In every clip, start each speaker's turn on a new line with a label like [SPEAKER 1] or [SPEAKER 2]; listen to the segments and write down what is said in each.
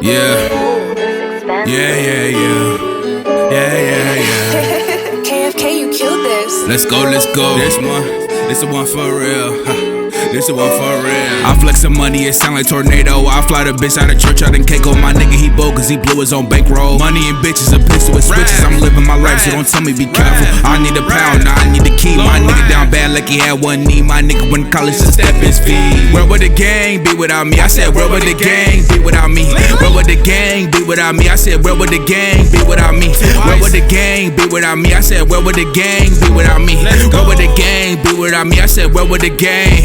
[SPEAKER 1] Yeah. Yeah.
[SPEAKER 2] KFK, you killed this.
[SPEAKER 1] Let's go. This the one for real. This the one for real. I flex some money, it sound like tornado. I fly the bitch out of church, out in Keiko. My nigga, he bogus, he blew his own bankroll. Money and bitches, a pistol with switches. I'm living my life, so don't tell me be careful. I need a pound, now I need the key. My nigga down bad like he had one knee. My nigga went to college to step his feet. Where would the gang be without me? I said, where would the gang be without me? Where would the gang be without me? I said, where would the gang be without me? Where would the gang be without me? I said, where would the gang be without me? Where would the gang be without me? I said, where would the gang?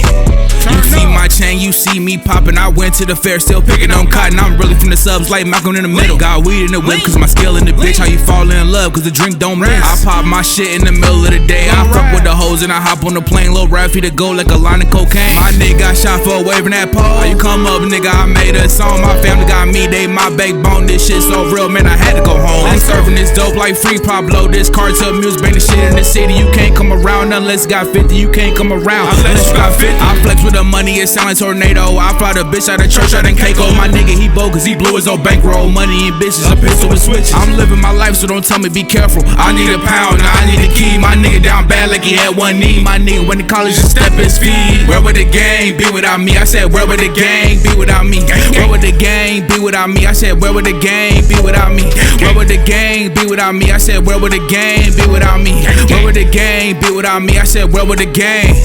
[SPEAKER 1] You see my chain, you see me poppin'. I went to the fair, still picking on cotton. I'm really from the subs, like Malcolm in the middle. Got weed in the whip, cause my skill in the bitch. How you fall in love, cause the drink don't miss. I pop my shit in the middle of the day. I fuck with the hoes and I hop on the plane. Lil' Raffy to go like a line of cocaine. My nigga got shot for waving that pole. How you come up, nigga, I made a song. My family got me, they my backbone. This shit so real, man, I had to go home. I'm serving this dope like free Pablo. This cartel music, bang the shit in the city. You can't come around unless you got 50. You can't come around unless you got 50. I flex with the money, it sound like tornado. I fly the bitch out of church, out in Keiko. My nigga, he bogus, he blew his own bankroll. Money and bitches, a pistol with switches. I'm living my life, so don't tell me be careful. I need a pound, now I need a key. My nigga down bad like he had one knee. My nigga went to college to step his feet. Where would the gang be without me? I said, where would the gang be without me? Where would the gang be without me? I said, where would the gang be without me? Where would the gang be without me? I said, where would the gang be without me? Where would the gang be without me? I said, where would the gang?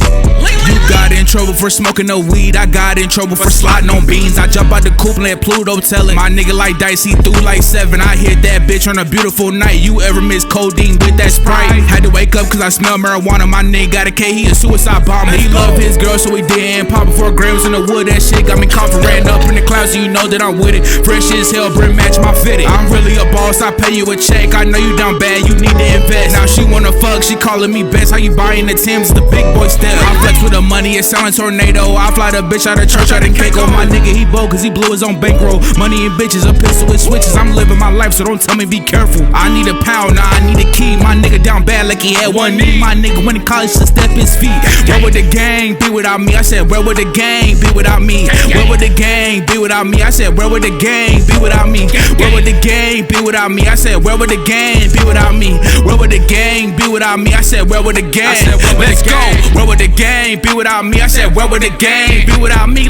[SPEAKER 1] You got in trouble for smoking no weed. I got in trouble for slotting on beans. I jump out the coupe and let Pluto tell it. My nigga like dice, he threw like 7. I hit that bitch on a beautiful night. You ever miss codeine with that Sprite? Had to wake up cause I smell marijuana. My nigga got a K, he a suicide bomber. He love his girl so he didn't pop it 4 grams in the wood. That shit got me confident up in the clouds, so you know that I'm with it. Fresh as hell, brim match my fitted. I'm really a boss, I pay you a check. I know you down bad, you need to invest. Now she wanna fuck, she calling me best. How you buying the Timbs? The big boy step. I flex with the money, it sound like tornado. I fly the bitch out of church, out in Keiko. My nigga, he bogus, he blew his own bankroll. Money and bitches, a pistol with switches. I'm living my life, so don't tell me be careful. I need a pound, now I need a key. My nigga down bad like he had one knee. My nigga went to college to step his feet. Where would the gang be without me? I said, where would the gang be without me? Where would the gang be without me? I said, where would the gang be without me? Where would the gang be without me? I said, where would the gang be without me? Where would the gang be without me? I said, where would the gang? Let's go. Where would the gang be without me? I said, where would the gang be without me?